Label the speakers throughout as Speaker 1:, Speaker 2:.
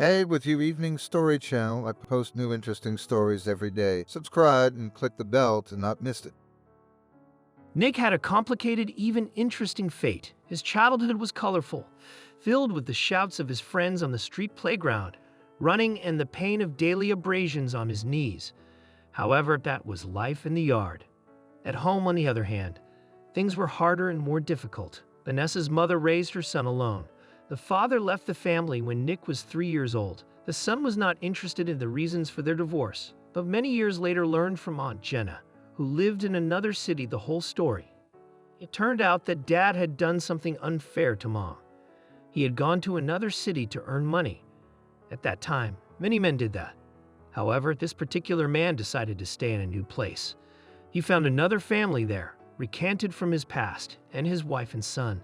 Speaker 1: Hey, with you Evening Story Channel, I post new interesting stories every day. Subscribe and click the bell to not miss it.
Speaker 2: Nick had a complicated, even interesting fate. His childhood was colorful, filled with the shouts of his friends on the street playground, running, and the pain of daily abrasions on his knees. However, that was life in the yard. At home, on the other hand, things were harder and more difficult. Vanessa's mother raised her son alone. The father left the family when Nick was 3 years old. The son was not interested in the reasons for their divorce, but many years later learned from Aunt Jenna, who lived in another city, the whole story. It turned out that Dad had done something unfair to Mom. He had gone to another city to earn money. At that time, many men did that. However, this particular man decided to stay in a new place. He found another family there, recanted from his past, and his wife and son.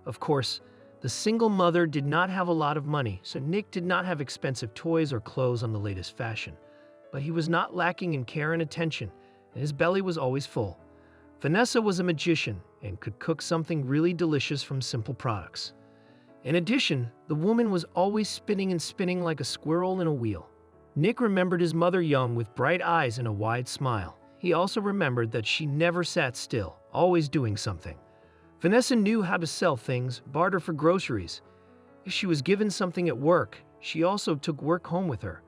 Speaker 2: Of course, the single mother did not have a lot of money, so Nick did not have expensive toys or clothes on the latest fashion. But he was not lacking in care and attention, and his belly was always full. Vanessa was a magician and could cook something really delicious from simple products. In addition, the woman was always spinning and spinning like a squirrel in a wheel. Nick remembered his mother young with bright eyes and a wide smile. He also remembered that she never sat still, always doing something. Vanessa knew how to sell things, barter for groceries. If she was given something at work, she also took work home with her.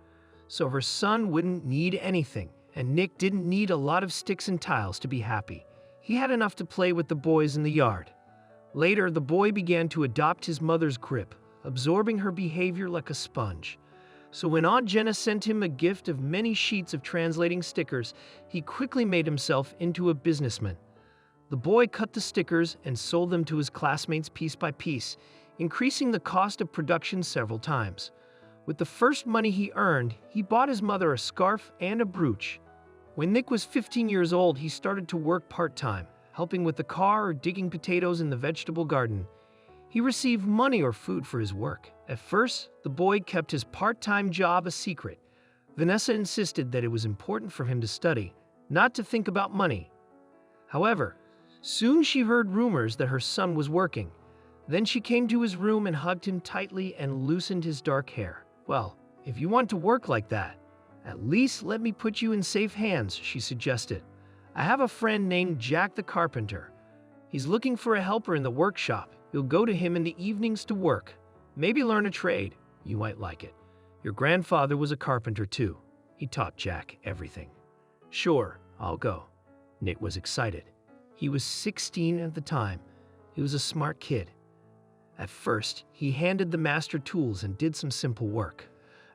Speaker 2: So her son wouldn't need anything, and Nick didn't need a lot of sticks and tiles to be happy. He had enough to play with the boys in the yard. Later, the boy began to adopt his mother's grip, absorbing her behavior like a sponge. So when Aunt Jenna sent him a gift of many sheets of translating stickers, he quickly made himself into a businessman. The boy cut the stickers and sold them to his classmates piece by piece, increasing the cost of production several times. With the first money he earned, he bought his mother a scarf and a brooch. When Nick was 15 years old, he started to work part-time, helping with the car or digging potatoes in the vegetable garden. He received money or food for his work. At first, the boy kept his part-time job a secret. Vanessa insisted that it was important for him to study, not to think about money. However, soon she heard rumors that her son was working. Then she came to his room and hugged him tightly and loosened his dark hair. "Well, if you want to work like that, at least let me put you in safe hands," she suggested. "I have a friend named Jack the carpenter. He's looking for a helper in the workshop. You'll go to him in the evenings to work. Maybe learn a trade. You might like it. Your grandfather was a carpenter too. He taught Jack everything." "Sure, I'll go." Nick was excited. He was 16 at the time. He was a smart kid. At first, he handed the master tools and did some simple work.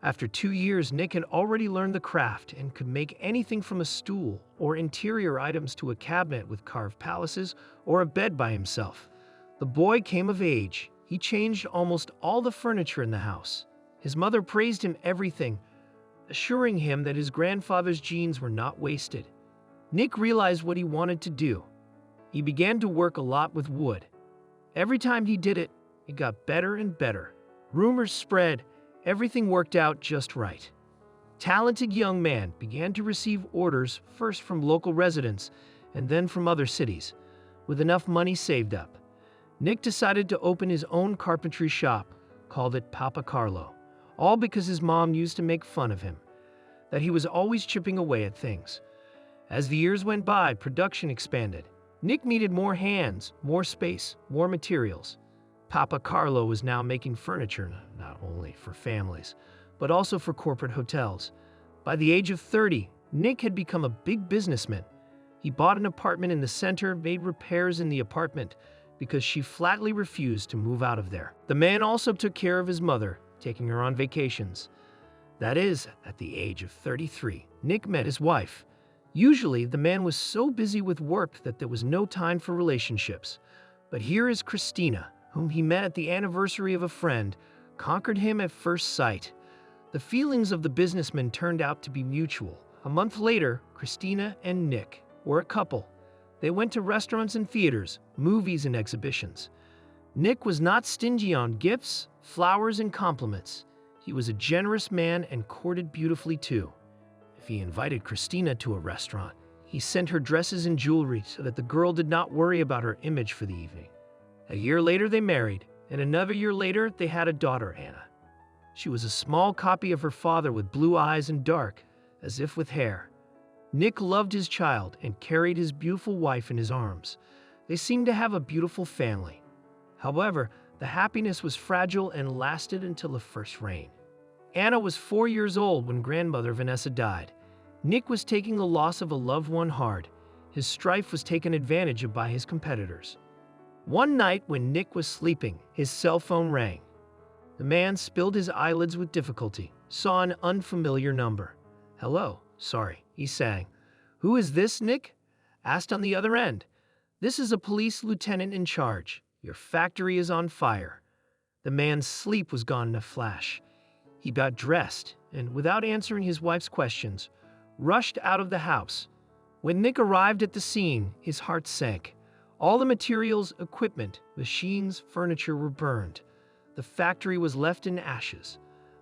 Speaker 2: After 2 years, Nick had already learned the craft and could make anything from a stool or interior items to a cabinet with carved palaces or a bed by himself. The boy came of age. He changed almost all the furniture in the house. His mother praised him everything, assuring him that his grandfather's genes were not wasted. Nick realized what he wanted to do. He began to work a lot with wood. Every time he did it, it got better and better. Rumors spread. Everything worked out just right. Talented young man began to receive orders first from local residents and then from other cities. With enough money saved up, Nick decided to open his own carpentry shop, called it Papa Carlo, all because his mom used to make fun of him, that he was always chipping away at things. As the years went by, production expanded. Nick needed more hands, more space, more materials. Papa Carlo was now making furniture not only for families, but also for corporate hotels. By the age of 30, Nick had become a big businessman. He bought an apartment in the center, made repairs in the apartment, because she flatly refused to move out of there. The man also took care of his mother, taking her on vacations. That is, at the age of 33, Nick met his wife. Usually, the man was so busy with work that there was no time for relationships. But here is Christina, whom he met at the anniversary of a friend, conquered him at first sight. The feelings of the businessman turned out to be mutual. A month later, Christina and Nick were a couple. They went to restaurants and theaters, movies and exhibitions. Nick was not stingy on gifts, flowers, and compliments. He was a generous man and courted beautifully too. If he invited Christina to a restaurant, he sent her dresses and jewelry so that the girl did not worry about her image for the evening. A year later, they married, and another year later, they had a daughter, Anna. She was a small copy of her father with blue eyes and dark, as if with hair. Nick loved his child and carried his beautiful wife in his arms. They seemed to have a beautiful family. However, the happiness was fragile and lasted until the first rain. Anna was 4 years old when grandmother Vanessa died. Nick was taking the loss of a loved one hard. His strife was taken advantage of by his competitors. One night when Nick was sleeping, his cell phone rang. The man spilled his eyelids with difficulty, saw an unfamiliar number. "Hello, sorry," he sang. "Who is this, Nick?" asked on the other end. "This is a police lieutenant in charge. Your factory is on fire." The man's sleep was gone in a flash. He got dressed and, without answering his wife's questions, rushed out of the house. When Nick arrived at the scene, his heart sank. All the materials, equipment, machines, furniture were burned. The factory was left in ashes.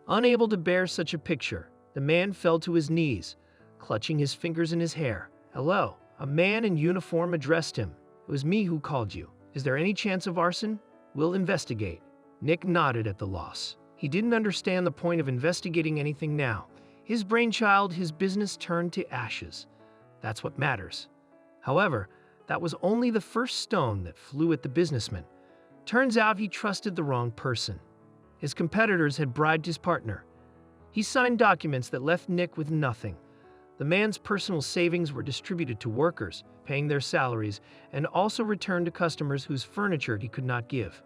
Speaker 2: Unable to bear such a picture, the man fell to his knees, clutching his fingers in his hair. "Hello," a man in uniform addressed him. "It was me who called you. Is there any chance of arson? We'll investigate." Nick nodded at the loss. He didn't understand the point of investigating anything now. His brainchild, his business turned to ashes. That's what matters. However, that was only the first stone that flew at the businessman. Turns out he trusted the wrong person. His competitors had bribed his partner. He signed documents that left Nick with nothing. The man's personal savings were distributed to workers, paying their salaries, and also returned to customers whose furniture he could not give.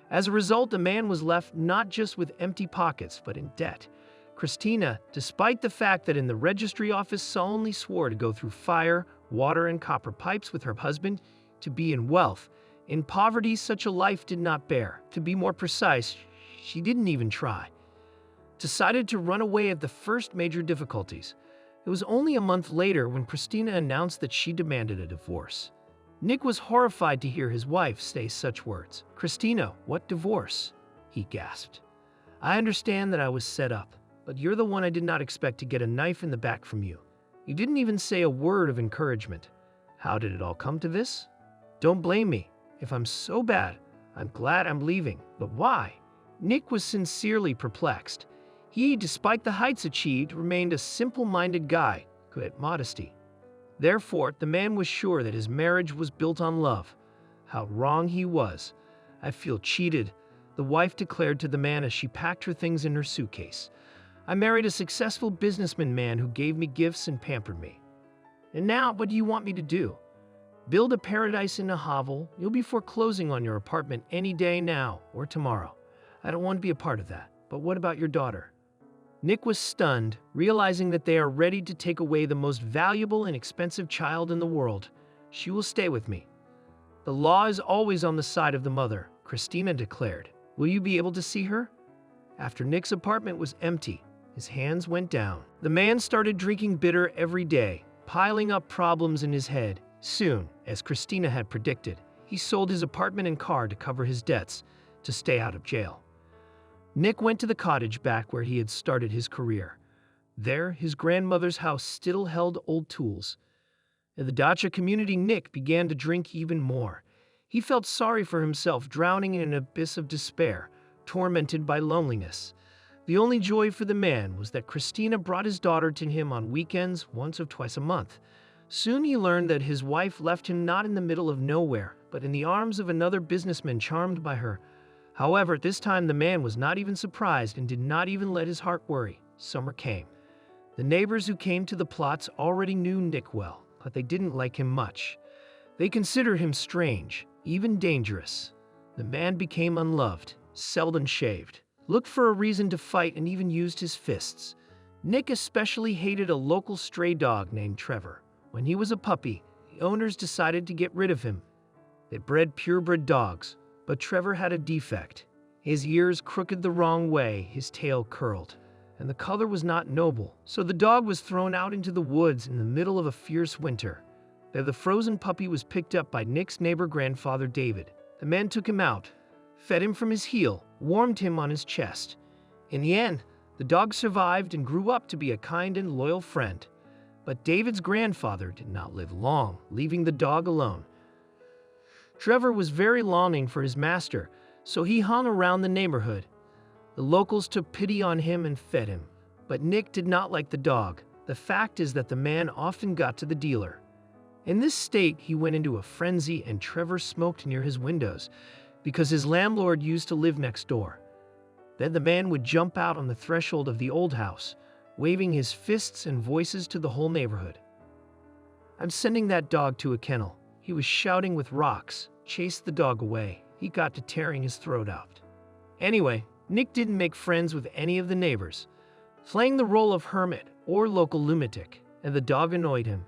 Speaker 2: As a result, the man was left not just with empty pockets, but in debt. Christina, despite the fact that in the registry office solemnly swore to go through fire, water, and copper pipes with her husband to be in wealth, in poverty such a life did not bear. To be more precise, she didn't even try. Decided to run away at the first major difficulties. It was only a month later when Christina announced that she demanded a divorce. Nick was horrified to hear his wife say such words. "Christina, what divorce?" he gasped. "I understand that I was set up, but you're the one I did not expect to get a knife in the back from you. You didn't even say a word of encouragement. How did it all come to this? Don't blame me. If I'm so bad, I'm glad I'm leaving. But why?" Nick was sincerely perplexed. He, despite the heights achieved, remained a simple-minded guy, good at modesty. Therefore, the man was sure that his marriage was built on love. How wrong he was. "I feel cheated," the wife declared to the man as she packed her things in her suitcase. "I married a successful businessman man who gave me gifts and pampered me. And now, what do you want me to do? Build a paradise in a hovel? You'll be foreclosing on your apartment any day now or tomorrow. I don't want to be a part of that. But what about your daughter?" Nick was stunned, realizing that they are ready to take away the most valuable and expensive child in the world. "She will stay with me." "The law is always on the side of the mother," Christina declared. "Will you be able to see her?" After Nick's apartment was empty, his hands went down. The man started drinking bitter every day, piling up problems in his head. Soon, as Christina had predicted, he sold his apartment and car to cover his debts, to stay out of jail. Nick went to the cottage back where he had started his career. There, his grandmother's house still held old tools. In the dacha community, Nick began to drink even more. He felt sorry for himself, drowning in an abyss of despair, tormented by loneliness. The only joy for the man was that Christina brought his daughter to him on weekends once or twice a month. Soon he learned that his wife left him not in the middle of nowhere, but in the arms of another businessman charmed by her. However, this time the man was not even surprised and did not even let his heart worry. Summer came. The neighbors who came to the plots already knew Nick well, but they didn't like him much. They considered him strange, even dangerous. The man became unloved, seldom shaved, looked for a reason to fight, and even used his fists. Nick especially hated a local stray dog named Trevor. When he was a puppy, the owners decided to get rid of him. They bred purebred dogs. But Trevor had a defect. His ears crooked the wrong way, his tail curled, and the color was not noble. So the dog was thrown out into the woods in the middle of a fierce winter. There the frozen puppy was picked up by Nick's neighbor grandfather David. The man took him out, fed him from his heel, warmed him on his chest. In the end, the dog survived and grew up to be a kind and loyal friend. But David's grandfather did not live long, leaving the dog alone. Trevor was very longing for his master, so he hung around the neighborhood. The locals took pity on him and fed him. But Nick did not like the dog. The fact is that the man often got to the dealer. In this state, he went into a frenzy and Trevor smoked near his windows because his landlord used to live next door. Then the man would jump out on the threshold of the old house, waving his fists and voices to the whole neighborhood. "I'm sending that dog to a kennel." He was shouting with rocks, chased the dog away. He got to tearing his throat out. Anyway, Nick didn't make friends with any of the neighbors, playing the role of hermit or local lunatic, and the dog annoyed him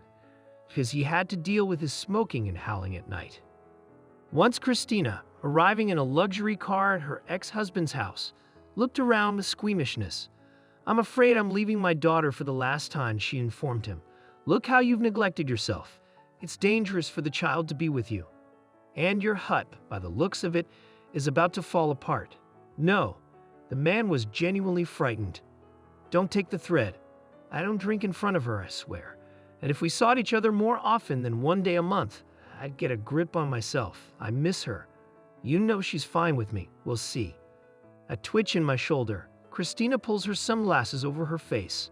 Speaker 2: because he had to deal with his smoking and howling at night. Once Christina, arriving in a luxury car at her ex-husband's house, looked around with squeamishness. "I'm afraid I'm leaving my daughter for the last time," she informed him. "Look how you've neglected yourself. It's dangerous for the child to be with you. And your hut, by the looks of it, is about to fall apart." No, the man was genuinely frightened. "Don't take the thread. I don't drink in front of her, I swear. And if we saw each other more often than one day a month, I'd get a grip on myself. I miss her. You know she's fine with me. We'll see." A twitch in my shoulder. Christina pulls her sunglasses over her face.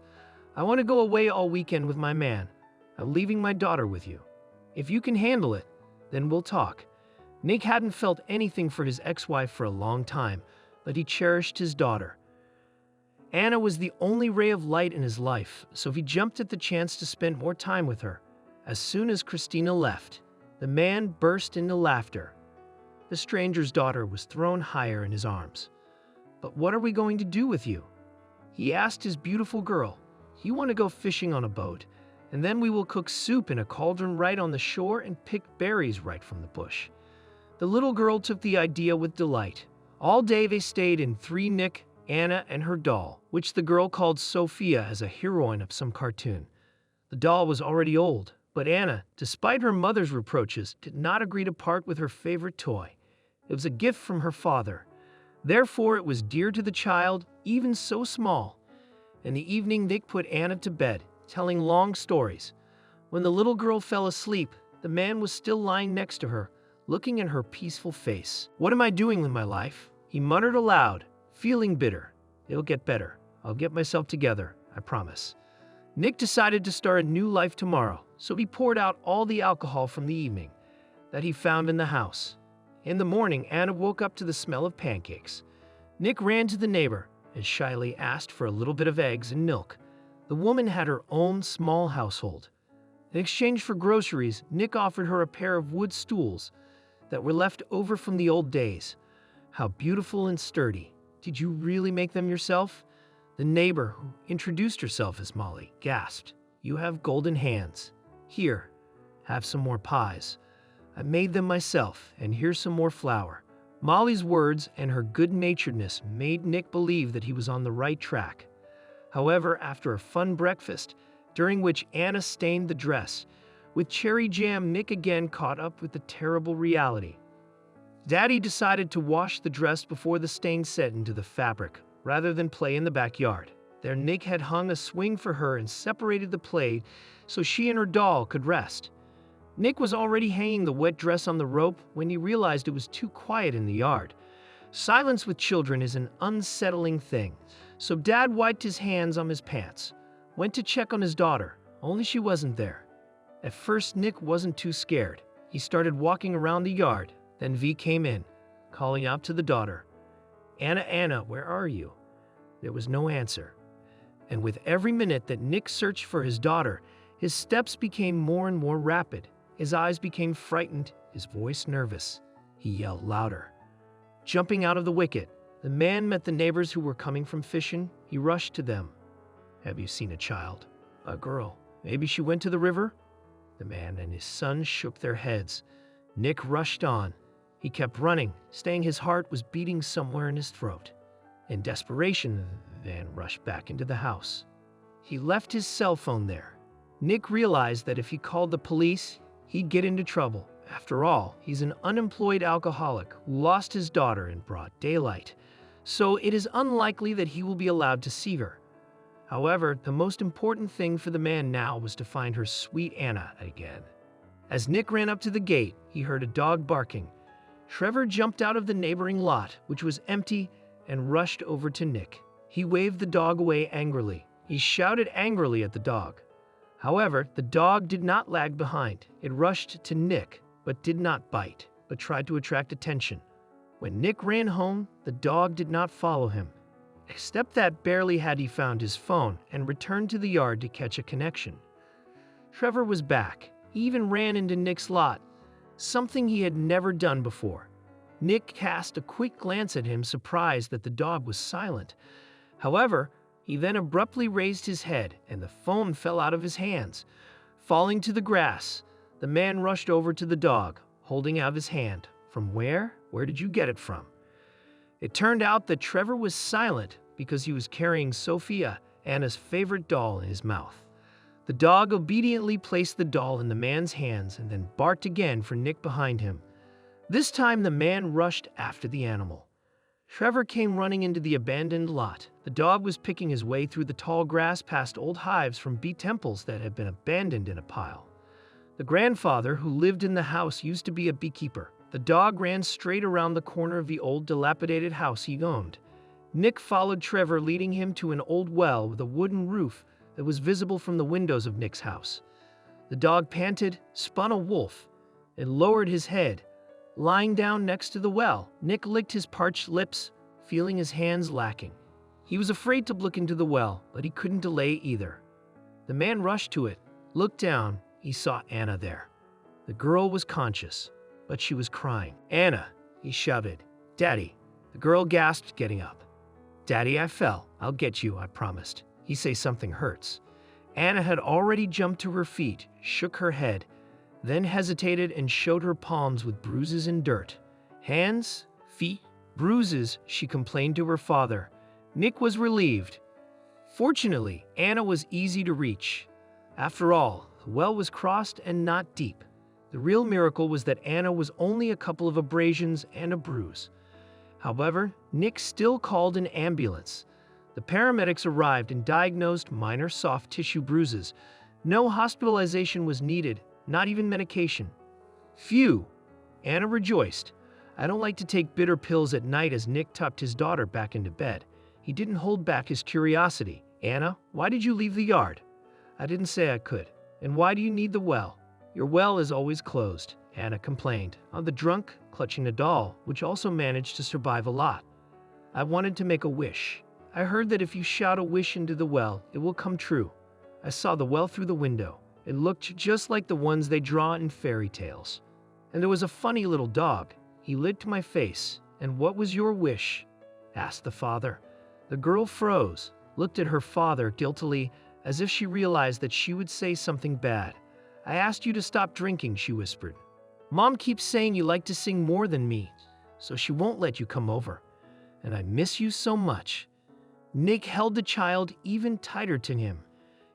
Speaker 2: "I want to go away all weekend with my man. I'm leaving my daughter with you. If you can handle it, then we'll talk." Nick hadn't felt anything for his ex-wife for a long time, but he cherished his daughter. Anna was the only ray of light in his life, so he jumped at the chance to spend more time with her. As soon as Christina left, the man burst into laughter. The stranger's daughter was thrown higher in his arms. "But what are we going to do with you?" he asked his beautiful girl. "You want to go fishing on a boat, and then we will cook soup in a cauldron right on the shore and pick berries right from the bush." The little girl took the idea with delight. All day they stayed in three Nick, Anna, and her doll, which the girl called Sophia as a heroine of some cartoon. The doll was already old, but Anna, despite her mother's reproaches, did not agree to part with her favorite toy. It was a gift from her father. Therefore, it was dear to the child, even so small. In the evening, Nick put Anna to bed, telling long stories. When the little girl fell asleep, the man was still lying next to her, looking at her peaceful face. "What am I doing with my life?" he muttered aloud, feeling bitter. "It'll get better. I'll get myself together, I promise." Nick decided to start a new life tomorrow, so he poured out all the alcohol from the evening that he found in the house. In the morning, Anna woke up to the smell of pancakes. Nick ran to the neighbor and shyly asked for a little bit of eggs and milk. The woman had her own small household. In exchange for groceries, Nick offered her a pair of wood stools that were left over from the old days. "How beautiful and sturdy. Did you really make them yourself?" The neighbor, who introduced herself as Molly, gasped. "You have golden hands. Here, have some more pies. I made them myself, and here's some more flour." Molly's words and her good-naturedness made Nick believe that he was on the right track. However, after a fun breakfast, during which Anna stained the dress with cherry jam, Nick again caught up with the terrible reality. Daddy decided to wash the dress before the stain set into the fabric, rather than play in the backyard. There Nick had hung a swing for her and separated the play so she and her doll could rest. Nick was already hanging the wet dress on the rope when he realized it was too quiet in the yard. Silence with children is an unsettling thing, so Dad wiped his hands on his pants, went to check on his daughter, only she wasn't there. At first, Nick wasn't too scared. He started walking around the yard. Then V came in, calling out to the daughter, "Anna, Anna, where are you?" There was no answer. And with every minute that Nick searched for his daughter, his steps became more and more rapid. His eyes became frightened, his voice nervous. He yelled louder. Jumping out of the wicket, the man met the neighbors who were coming from fishing. He rushed to them. "Have you seen a child? A girl? Maybe she went to the river?" The man and his son shook their heads. Nick rushed on. He kept running, staying his heart was beating somewhere in his throat. In desperation, the man rushed back into the house. He left his cell phone there. Nick realized that if he called the police, he'd get into trouble. After all, he's an unemployed alcoholic who lost his daughter in broad daylight, so it is unlikely that he will be allowed to see her. However, the most important thing for the man now was to find her sweet Anna again. As Nick ran up to the gate, he heard a dog barking. Trevor jumped out of the neighboring lot, which was empty, and rushed over to Nick. He waved the dog away angrily. He shouted angrily at the dog. However, the dog did not lag behind. It rushed to Nick, but did not bite, but tried to attract attention. When Nick ran home, the dog did not follow him, except that barely had he found his phone and returned to the yard to catch a connection. Trevor was back. He even ran into Nick's lot, something he had never done before. Nick cast a quick glance at him, surprised that the dog was silent. However, he then abruptly raised his head, and the phone fell out of his hands. Falling to the grass, the man rushed over to the dog, holding out his hand. From where? Where did you get it from? It turned out that Trevor was silent because he was carrying Sophia, Anna's favorite doll, in his mouth. The dog obediently placed the doll in the man's hands and then barked again for Nick behind him. This time the man rushed after the animal. Trevor came running into the abandoned lot. The dog was picking his way through the tall grass past old hives from bee temples that had been abandoned in a pile. The grandfather who lived in the house used to be a beekeeper. The dog ran straight around the corner of the old dilapidated house he owned. Nick followed Trevor, leading him to an old well with a wooden roof that was visible from the windows of Nick's house. The dog panted, spun a wolf, and lowered his head. Lying down next to the well, Nick licked his parched lips, feeling his hands lacking. He was afraid to look into the well, but he couldn't delay either. The man rushed to it, looked down. He saw Anna there. The girl was conscious, but she was crying. "Anna," he shouted. "Daddy." The girl gasped, getting up. "Daddy, I fell. I'll get you, I promised." He say something hurts. Anna had already jumped to her feet, shook her head, then hesitated and showed her palms with bruises and dirt. "Hands, feet, bruises," she complained to her father. Nick was relieved. Fortunately, Anna was easy to reach. After all, the well was crossed and not deep. The real miracle was that Anna was only a couple of abrasions and a bruise. However, Nick still called an ambulance. The paramedics arrived and diagnosed minor soft tissue bruises. No hospitalization was needed, not even medication. Phew! Anna rejoiced. "I don't like to take bitter pills at night," as Nick tucked his daughter back into bed. He didn't hold back his curiosity. "Anna, why did you leave the yard?" "I didn't say I could." "And why do you need the well?" "Your well is always closed," Anna complained, on the drunk, clutching a doll, which also managed to survive a lot. "I wanted to make a wish. I heard that if you shout a wish into the well, it will come true. I saw the well through the window. It looked just like the ones they draw in fairy tales. And there was a funny little dog. He licked my face. And what was your wish?" asked the father. The girl froze, looked at her father guiltily, as if she realized that she would say something bad. "I asked you to stop drinking," she whispered. "Mom keeps saying you like to sing more than me, so she won't let you come over. And I miss you so much." Nick held the child even tighter to him.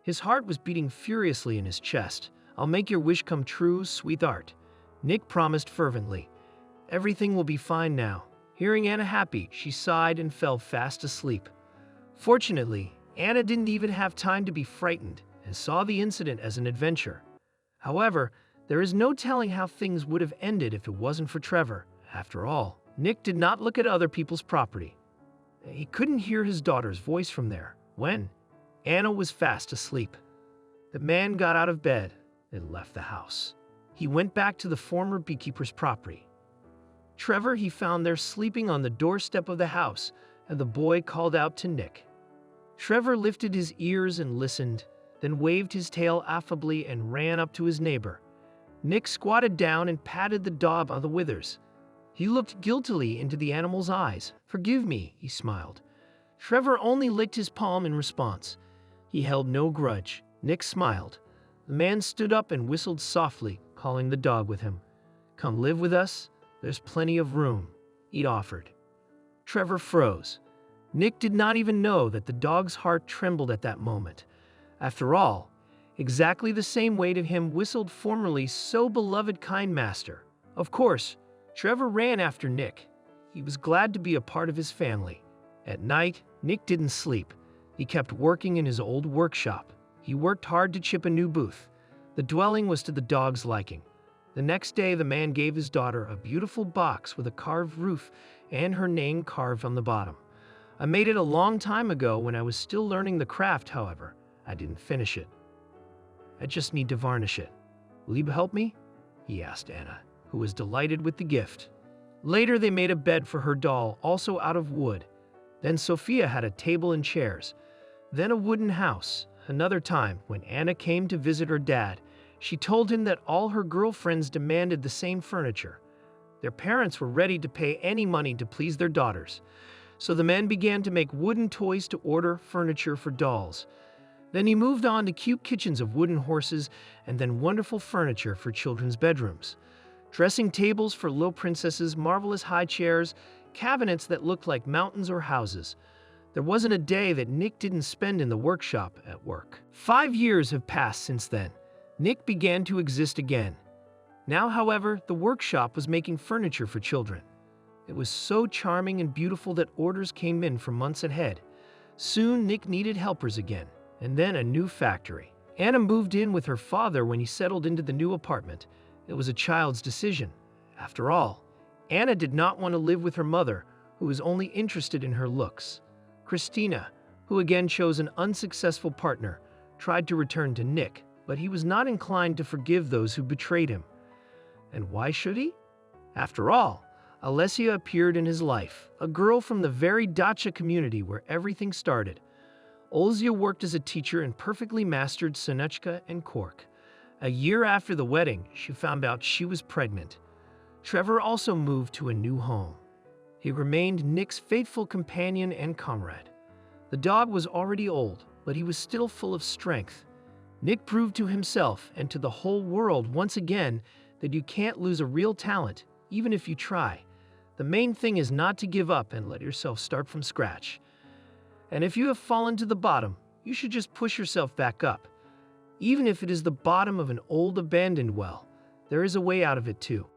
Speaker 2: His heart was beating furiously in his chest. "I'll make your wish come true, sweetheart," Nick promised fervently. "Everything will be fine now." Hearing Anna happy, she sighed and fell fast asleep. Fortunately, Anna didn't even have time to be frightened and saw the incident as an adventure. However, there is no telling how things would have ended if it wasn't for Trevor. After all, Nick did not look at other people's property. He couldn't hear his daughter's voice from there when Anna was fast asleep. The man got out of bed and left the house. He went back to the former beekeeper's property. Trevor he found there sleeping on the doorstep of the house, and the boy called out to Nick. Trevor lifted his ears and listened, then waved his tail affably and ran up to his neighbor. Nick squatted down and patted the dog on the withers. He looked guiltily into the animal's eyes. "Forgive me," he smiled. Trevor only licked his palm in response. He held no grudge. Nick smiled. The man stood up and whistled softly, calling the dog with him. "Come live with us. There's plenty of room," he offered. Trevor froze. Nick did not even know that the dog's heart trembled at that moment. After all, exactly the same way to him whistled formerly so beloved kind master. Of course, Trevor ran after Nick. He was glad to be a part of his family. At night, Nick didn't sleep. He kept working in his old workshop. He worked hard to chip a new booth. The dwelling was to the dog's liking. The next day, the man gave his daughter a beautiful box with a carved roof and her name carved on the bottom. I made it a long time ago when I was still learning the craft, however. I didn't finish it. I just need to varnish it. Will you help me? He asked Anna, who was delighted with the gift. Later, they made a bed for her doll, also out of wood. Then Sophia had a table and chairs. Then a wooden house. Another time, when Anna came to visit her dad, she told him that all her girlfriends demanded the same furniture. Their parents were ready to pay any money to please their daughters. So the men began to make wooden toys to order furniture for dolls. Then he moved on to cute kitchens of wooden horses and then wonderful furniture for children's bedrooms. Dressing tables for little princesses, marvelous high chairs, cabinets that looked like mountains or houses. There wasn't a day that Nick didn't spend in the workshop at work. 5 years have passed since then. Nick began to exist again. Now, however, the workshop was making furniture for children. It was so charming and beautiful that orders came in for months ahead. Soon, Nick needed helpers again, and then a new factory. Anna moved in with her father when he settled into the new apartment. It was a child's decision. After all, Anna did not want to live with her mother, who was only interested in her looks. Christina, who again chose an unsuccessful partner, tried to return to Nick, but he was not inclined to forgive those who betrayed him. And why should he? After all, Alessia appeared in his life, a girl from the very dacha community where everything started. Olzia worked as a teacher and perfectly mastered Sonuchka and Cork. A year after the wedding, she found out she was pregnant. Trevor also moved to a new home. He remained Nick's faithful companion and comrade. The dog was already old, but he was still full of strength. Nick proved to himself and to the whole world once again that you can't lose a real talent, even if you try. The main thing is not to give up and let yourself start from scratch. And if you have fallen to the bottom, you should just push yourself back up. Even if it is the bottom of an old abandoned well, there is a way out of it too.